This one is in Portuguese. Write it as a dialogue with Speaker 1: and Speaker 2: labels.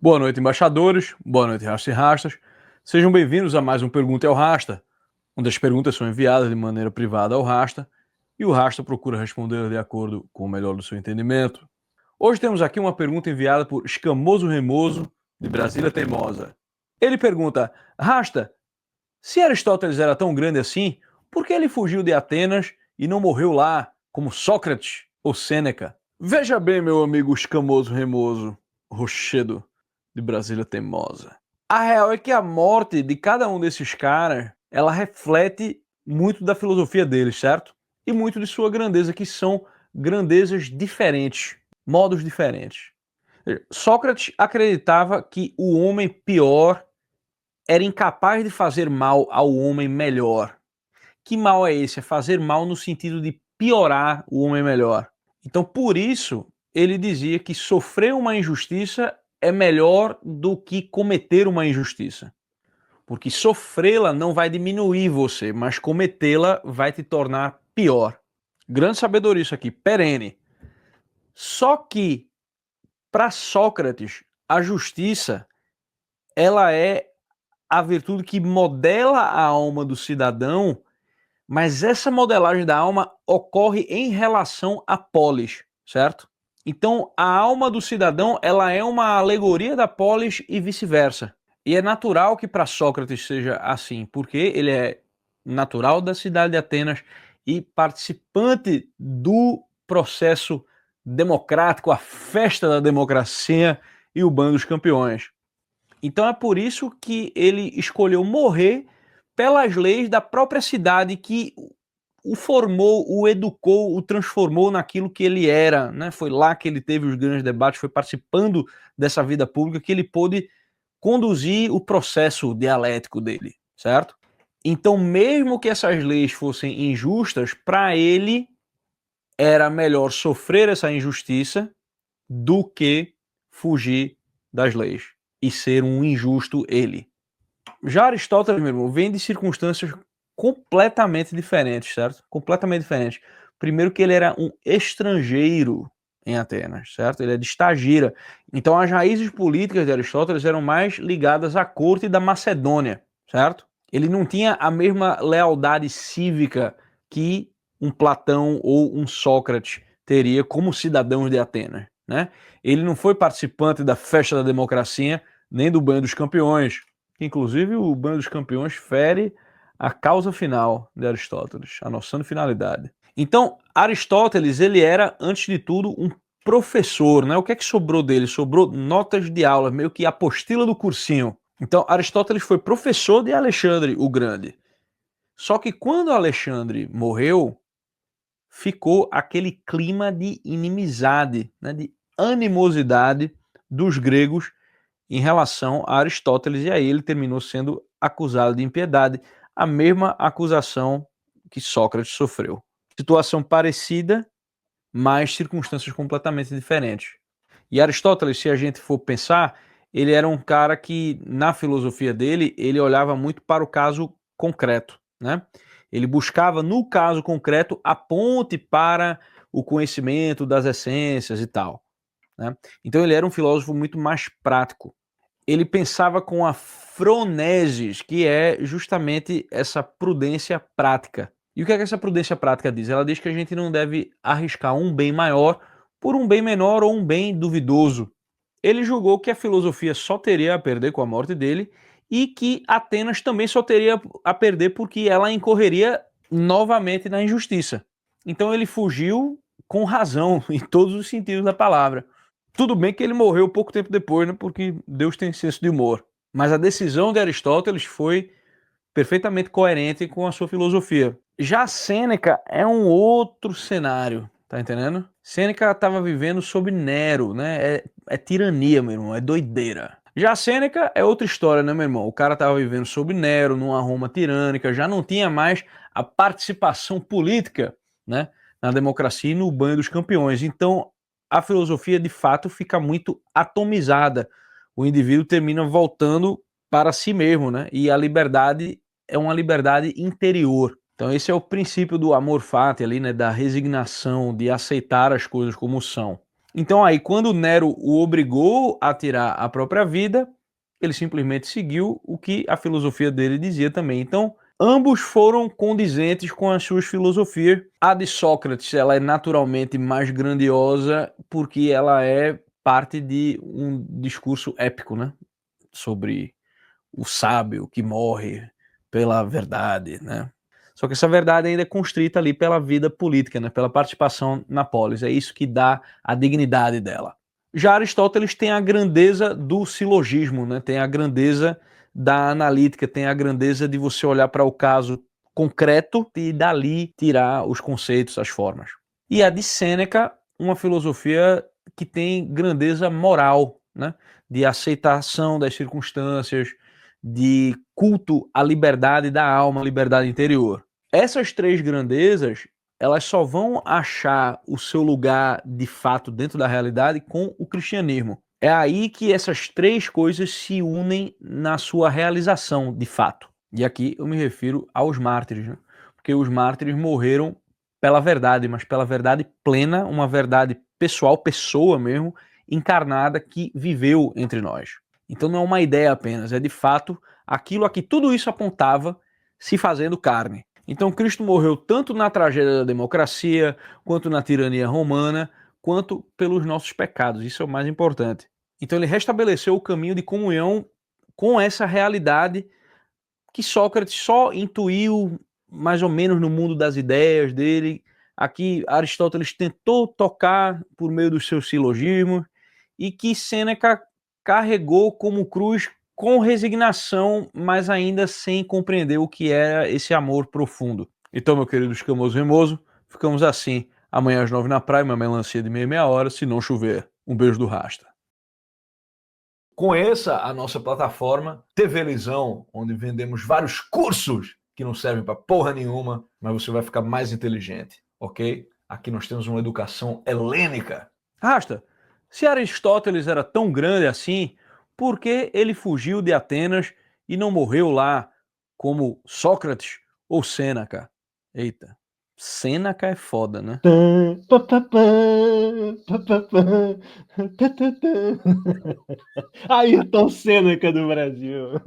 Speaker 1: Boa noite, embaixadores. Boa noite, rastas e rastas. Sejam bem-vindos a mais um Pergunta ao Rasta, onde as perguntas são enviadas de maneira privada ao Rasta e o Rasta procura responder de acordo com o melhor do seu entendimento. Hoje temos aqui uma pergunta enviada por Escamoso Remoso, de Brasília Teimosa. Ele pergunta: Rasta, se Aristóteles era tão grande assim, por que ele fugiu de Atenas e não morreu lá, como Sócrates ou Sêneca? Veja bem, meu amigo Escamoso Remoso, Rochedo, de Brasília Teimosa. A real é que a morte de cada um desses caras, ela reflete muito da filosofia deles, certo? E muito de sua grandeza, que são grandezas diferentes, modos diferentes. Sócrates acreditava que o homem pior era incapaz de fazer mal ao homem melhor. Que mal é esse? É fazer mal no sentido de piorar o homem melhor. Então, por isso, ele dizia que sofrer uma injustiça é melhor do que cometer uma injustiça. Porque sofrê-la não vai diminuir você, mas cometê-la vai te tornar pior. Grande sabedoria isso aqui, perene. Só que, para Sócrates, a justiça ela é a virtude que modela a alma do cidadão, mas essa modelagem da alma ocorre em relação à polis, certo? Então, a alma do cidadão ela é uma alegoria da polis e vice-versa. E é natural que para Sócrates seja assim, porque ele é natural da cidade de Atenas e participante do processo democrático, a festa da democracia e o banho dos campeões. Então é por isso que ele escolheu morrer pelas leis da própria cidade que o formou, o educou, o transformou naquilo que ele era, né? Foi lá que ele teve os grandes debates, foi participando dessa vida pública que ele pôde conduzir o processo dialético dele, certo? Então, mesmo que essas leis fossem injustas, para ele era melhor sofrer essa injustiça do que fugir das leis e ser um injusto ele. Já Aristóteles, meu irmão, vem de circunstâncias completamente diferentes, certo? Completamente diferentes. Primeiro que ele era um estrangeiro em Atenas, certo? Ele é de Estagira. Então as raízes políticas de Aristóteles eram mais ligadas à corte da Macedônia, certo? Ele não tinha a mesma lealdade cívica que um Platão ou um Sócrates teria como cidadãos de Atenas, né? Ele não foi participante da festa da democracia nem do banho dos campeões. Inclusive, o banho dos campeões fere a causa final de Aristóteles, a noção de finalidade. Então, Aristóteles, ele era, antes de tudo, um professor, né? O que é que sobrou dele? Sobrou notas de aula, meio que apostila do cursinho. Então, Aristóteles foi professor de Alexandre o Grande. Só que quando Alexandre morreu, ficou aquele clima de inimizade, né? De animosidade dos gregos em relação a Aristóteles, e aí ele terminou sendo acusado de impiedade, a mesma acusação que Sócrates sofreu. Situação parecida, mas circunstâncias completamente diferentes. E Aristóteles, se a gente for pensar, ele era um cara que, na filosofia dele, ele olhava muito para o caso concreto, né? Ele buscava, no caso concreto, a ponte para o conhecimento das essências e tal, né? Então ele era um filósofo muito mais prático. Ele pensava com a phronesis, que é justamente essa prudência prática. E o que é que essa prudência prática diz? Ela diz que a gente não deve arriscar um bem maior por um bem menor ou um bem duvidoso. Ele julgou que a filosofia só teria a perder com a morte dele e que Atenas também só teria a perder porque ela incorreria novamente na injustiça. Então ele fugiu com razão, em todos os sentidos da palavra. Tudo bem que ele morreu pouco tempo depois, né, porque Deus tem senso de humor. Mas a decisão de Aristóteles foi perfeitamente coerente com a sua filosofia. Já Sêneca é um outro cenário, tá entendendo? Sêneca estava vivendo sob Nero, né? É tirania, meu irmão, é doideira. Já Sêneca é outra história, né, meu irmão? O cara estava vivendo sob Nero, numa Roma tirânica, já não tinha mais a participação política, né, na democracia e no banho dos campeões. Então, a filosofia, de fato, fica muito atomizada. O indivíduo termina voltando para si mesmo, né? E a liberdade é uma liberdade interior. Então esse é o princípio do amor fati ali, né, da resignação, de aceitar as coisas como são. Então aí, quando Nero o obrigou a tirar a própria vida, ele simplesmente seguiu o que a filosofia dele dizia também. Então, ambos foram condizentes com as suas filosofias. A de Sócrates, ela é naturalmente mais grandiosa porque ela é parte de um discurso épico, né? Sobre o sábio que morre pela verdade, né? Só que essa verdade ainda é constrita ali pela vida política, né? Pela participação na polis. É isso que dá a dignidade dela. Já Aristóteles tem a grandeza do silogismo, né? Tem a grandeza da analítica, tem a grandeza de você olhar para o caso concreto e dali tirar os conceitos, as formas. E a de Sêneca, uma filosofia que tem grandeza moral, né? De aceitação das circunstâncias, de culto à liberdade da alma, liberdade interior. Essas três grandezas, elas só vão achar o seu lugar de fato dentro da realidade com o cristianismo. É aí que essas três coisas se unem na sua realização de fato. E aqui eu me refiro aos mártires, né? Porque os mártires morreram pela verdade, mas pela verdade plena, uma verdade pessoal, pessoa mesmo, encarnada que viveu entre nós. Então não é uma ideia apenas, é de fato aquilo a que tudo isso apontava se fazendo carne. Então Cristo morreu tanto na tragédia da democracia, quanto na tirania romana, quanto pelos nossos pecados. Isso é o mais importante. Então ele restabeleceu o caminho de comunhão com essa realidade que Sócrates só intuiu mais ou menos no mundo das ideias dele. Aqui Aristóteles tentou tocar por meio dos seus silogismos e que Sêneca carregou como cruz com resignação, mas ainda sem compreender o que era esse amor profundo. Então, meu querido escamoso remoso, ficamos assim. Amanhã às 9 na praia, uma melancia de meia hora, se não chover. Um beijo do Rasta. Conheça a nossa plataforma TV Lisão, onde vendemos vários cursos que não servem para porra nenhuma, mas você vai ficar mais inteligente, ok? Aqui nós temos uma educação helênica. Rasta, se Aristóteles era tão grande assim, por que ele fugiu de Atenas e não morreu lá como Sócrates ou Sêneca? Eita, Sêneca é foda, né?
Speaker 2: Ayrton Senna do Brasil.